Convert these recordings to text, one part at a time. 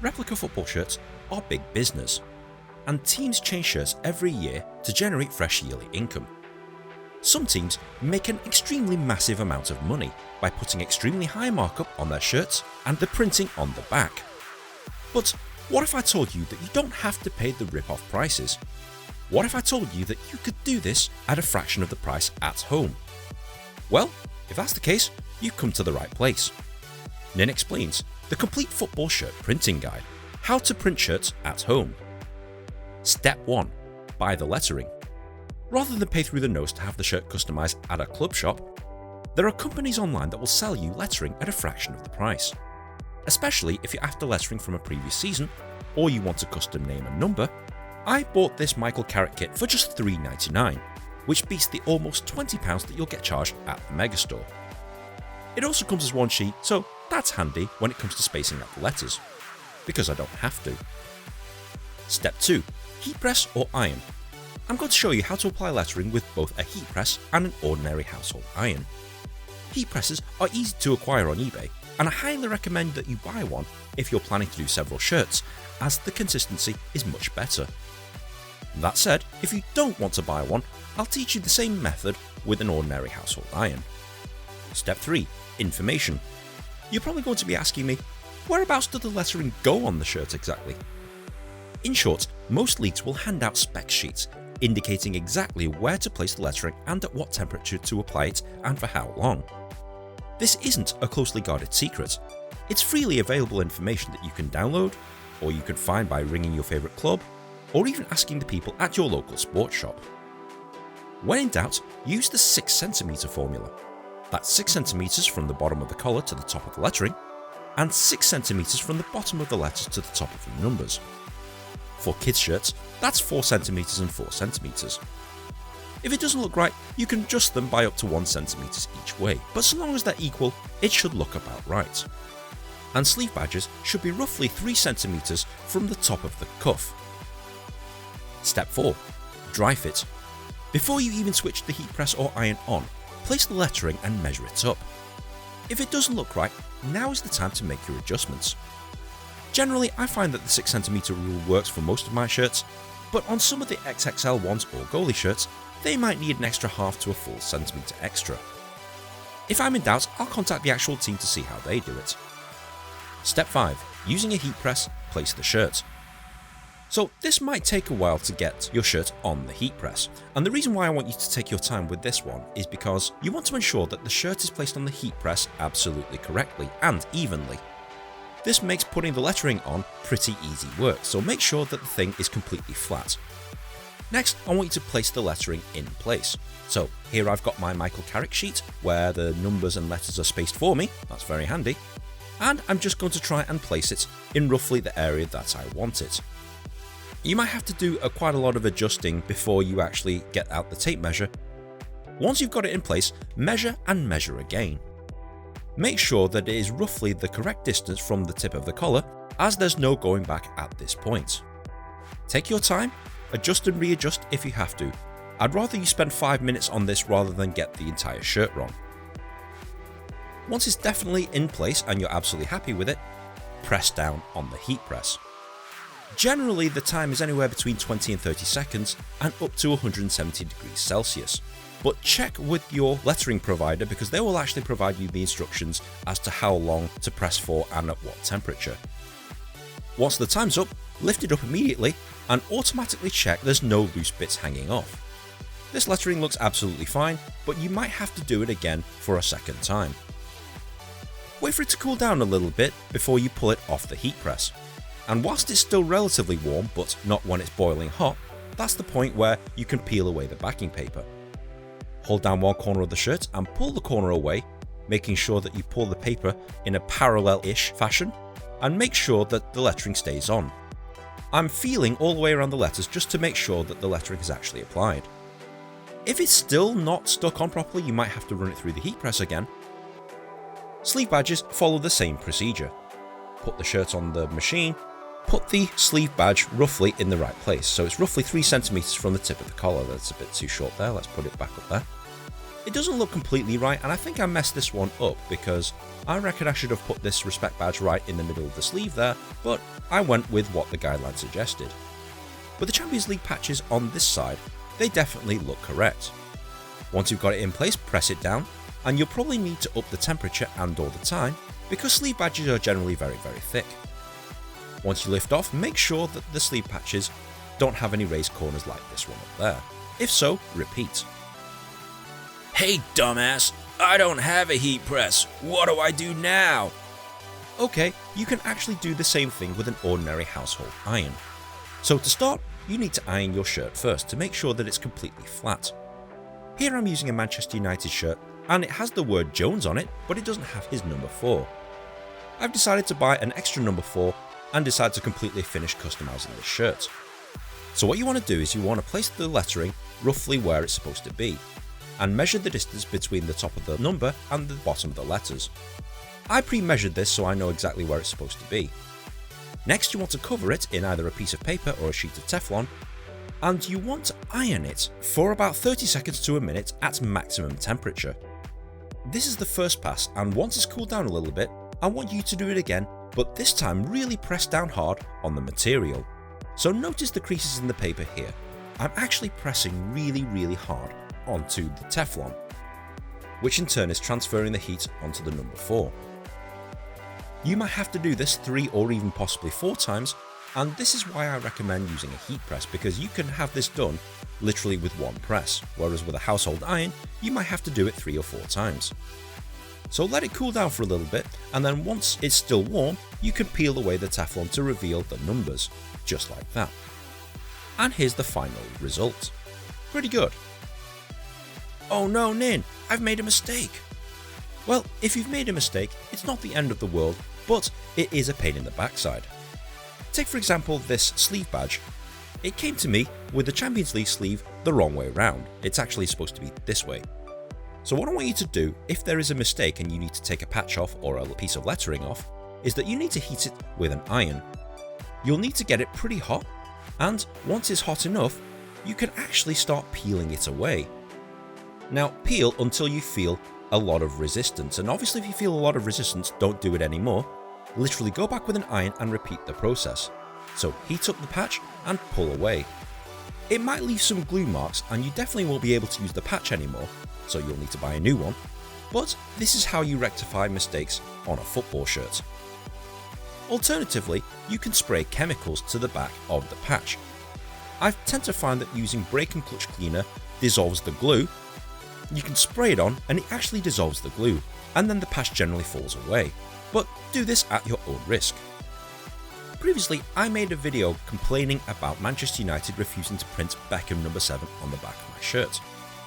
replica football shirts are big business, and teams change shirts every year to generate fresh yearly income. Some teams make an extremely massive amount of money by putting extremely high markup on their shirts and the printing on the back. But what if I told you that you don't have to pay the rip-off prices? What if I told you that you could do this at a fraction of the price at home? Well, if that's the case, you've come to the right place. Ninh explains the complete football shirt printing guide, how to print shirts at home. Step 1. Buy the lettering. Rather than pay through the nose to have the shirt customized at a club shop, there are companies online that will sell you lettering at a fraction of the price. Especially if you're after lettering from a previous season, or you want a custom name and number. I bought this Michael Carrick kit for just $3.99, which beats the almost £20 that you'll get charged at the megastore. It also comes as one sheet, so that's handy when it comes to spacing out the letters, because I don't have to. Step 2. Heat press or iron. I'm going to show you how to apply lettering with both a heat press and an ordinary household iron. Heat presses are easy to acquire on eBay, and I highly recommend that you buy one if you're planning to do several shirts, as the consistency is much better. That said, if you don't want to buy one, I'll teach you the same method with an ordinary household iron. Step 3. Information. You're probably going to be asking me, whereabouts does the lettering go on the shirt exactly? In short, most leagues will hand out spec sheets indicating exactly where to place the lettering and at what temperature to apply it and for how long. This isn't a closely guarded secret. It's freely available information that you can download, or you can find by ringing your favourite club, or even asking the people at your local sports shop. When in doubt, use the 6cm formula. That's 6cm from the bottom of the collar to the top of the lettering, and 6cm from the bottom of the letters to the top of the numbers. For kids shirts, that's 4cm and 4cm. If it doesn't look right, you can adjust them by up to 1cm each way, but so long as they're equal, it should look about right. And sleeve badges should be roughly 3cm from the top of the cuff. Step 4. Dry fit. Before you even switch the heat press or iron on, place the lettering and measure it up. If it doesn't look right, now is the time to make your adjustments. Generally, I find that the 6cm rule works for most of my shirts, but on some of the XXL ones or goalie shirts, they might need an extra half to a full centimetre extra. If I'm in doubt, I'll contact the actual team to see how they do it. Step 5. Using a heat press, place the shirt. So this might take a while to get your shirt on the heat press, and the reason why I want you to take your time with this one is because you want to ensure that the shirt is placed on the heat press absolutely correctly and evenly. This makes putting the lettering on pretty easy work, so make sure that the thing is completely flat. Next, I want you to place the lettering in place. So here I've got my Michael Carrick sheet where the numbers and letters are spaced for me, that's very handy, and I'm just going to try and place it in roughly the area that I want it. You might have to do quite a lot of adjusting before you actually get out the tape measure. Once you've got it in place, measure and measure again. Make sure that it is roughly the correct distance from the tip of the collar, as there's no going back at this point. Take your time, adjust and readjust if you have to. I'd rather you spend 5 minutes on this rather than get the entire shirt wrong. Once it's definitely in place and you're absolutely happy with it, press down on the heat press. Generally, the time is anywhere between 20 and 30 seconds and up to 170 degrees Celsius. But check with your lettering provider because they will actually provide you the instructions as to how long to press for and at what temperature. Once the time's up, lift it up immediately and automatically check there's no loose bits hanging off. This lettering looks absolutely fine, but you might have to do it again for a second time. Wait for it to cool down a little bit before you pull it off the heat press. And whilst it's still relatively warm, but not when it's boiling hot, that's the point where you can peel away the backing paper. Hold down one corner of the shirt and pull the corner away, making sure that you pull the paper in a parallel-ish fashion, and make sure that the lettering stays on. I'm feeling all the way around the letters just to make sure that the lettering is actually applied. If it's still not stuck on properly, you might have to run it through the heat press again. Sleeve badges follow the same procedure. Put the shirt on the machine, put the sleeve badge roughly in the right place. So it's roughly 3 centimeters from the tip of the collar. That's a bit too short there. Let's put it back up there. It doesn't look completely right, and I think I messed this one up because I reckon I should have put this respect badge right in the middle of the sleeve there, but I went with what the guideline suggested. But the Champions League patches on this side, they definitely look correct. Once you've got it in place, press it down, and you'll probably need to up the temperature and or the time because sleeve badges are generally very thick. Once you lift off, make sure that the sleeve patches don't have any raised corners like this one up there. If so, repeat. Hey dumbass, I don't have a heat press, what do I do now? Okay, you can actually do the same thing with an ordinary household iron. So to start, you need to iron your shirt first to make sure that it's completely flat. Here I'm using a Manchester United shirt and it has the word Jones on it, but it doesn't have his number 4. I've decided to buy an extra number 4 and decide to completely finish customizing this shirt. So what you want to do is you want to place the lettering roughly where it's supposed to be, and measure the distance between the top of the number and the bottom of the letters. I pre-measured this so I know exactly where it's supposed to be. Next you want to cover it in either a piece of paper or a sheet of Teflon, and you want to iron it for about 30 seconds to a minute at maximum temperature. This is the first pass, and once it's cooled down a little bit, I want you to do it again, but this time really press down hard on the material. So notice the creases in the paper here. I'm actually pressing really hard onto the Teflon, which in turn is transferring the heat onto the number 4. You might have to do this 3 or even possibly 4 times, and this is why I recommend using a heat press, because you can have this done literally with one press, whereas with a household iron you might have to do it 3 or 4 times. So let it cool down for a little bit, and then once it's still warm you can peel away the Teflon to reveal the numbers, just like that. And here's the final result. Pretty good. Oh no, Nin, I've made a mistake. Well, if you've made a mistake, it's not the end of the world, but it is a pain in the backside. Take for example this sleeve badge. It came to me with the Champions League sleeve the wrong way round. It's actually supposed to be this way. So what I want you to do, if there is a mistake and you need to take a patch off or a piece of lettering off, is that you need to heat it with an iron. You'll need to get it pretty hot, and once it's hot enough, you can actually start peeling it away. Now peel until you feel a lot of resistance, and obviously if you feel a lot of resistance, don't do it anymore. Literally go back with an iron and repeat the process. So heat up the patch and pull away. It might leave some glue marks and you definitely won't be able to use the patch anymore, so you'll need to buy a new one, but this is how you rectify mistakes on a football shirt. Alternatively, you can spray chemicals to the back of the patch. I tend to find that using brake and clutch cleaner dissolves the glue. You can spray it on and it actually dissolves the glue, and then the patch generally falls away, but do this at your own risk. Previously, I made a video complaining about Manchester United refusing to print Beckham number 7 on the back of my shirt,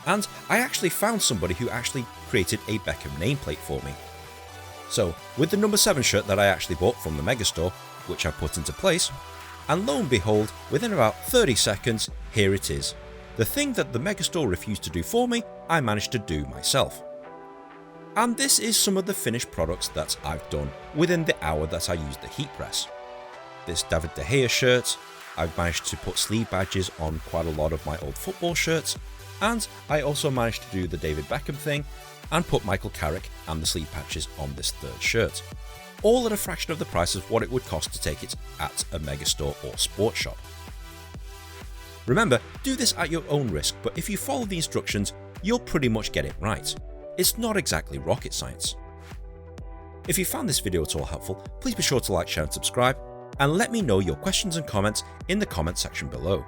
and I actually found somebody who actually created a Beckham nameplate for me. So with the number 7 shirt that I actually bought from the Megastore, which I put into place, and lo and behold, within about 30 seconds, here it is. The thing that the Megastore refused to do for me, I managed to do myself. And this is some of the finished products that I've done within the hour that I used the heat press. This David De Gea shirt, I've managed to put sleeve badges on quite a lot of my old football shirts, and I also managed to do the David Beckham thing and put Michael Carrick and the sleeve patches on this 3rd shirt, all at a fraction of the price of what it would cost to take it at a Megastore or sports shop. Remember, do this at your own risk, but if you follow the instructions, you'll pretty much get it right. It's not exactly rocket science. If you found this video at all helpful, please be sure to like, share and subscribe, and let me know your questions and comments in the comment section below.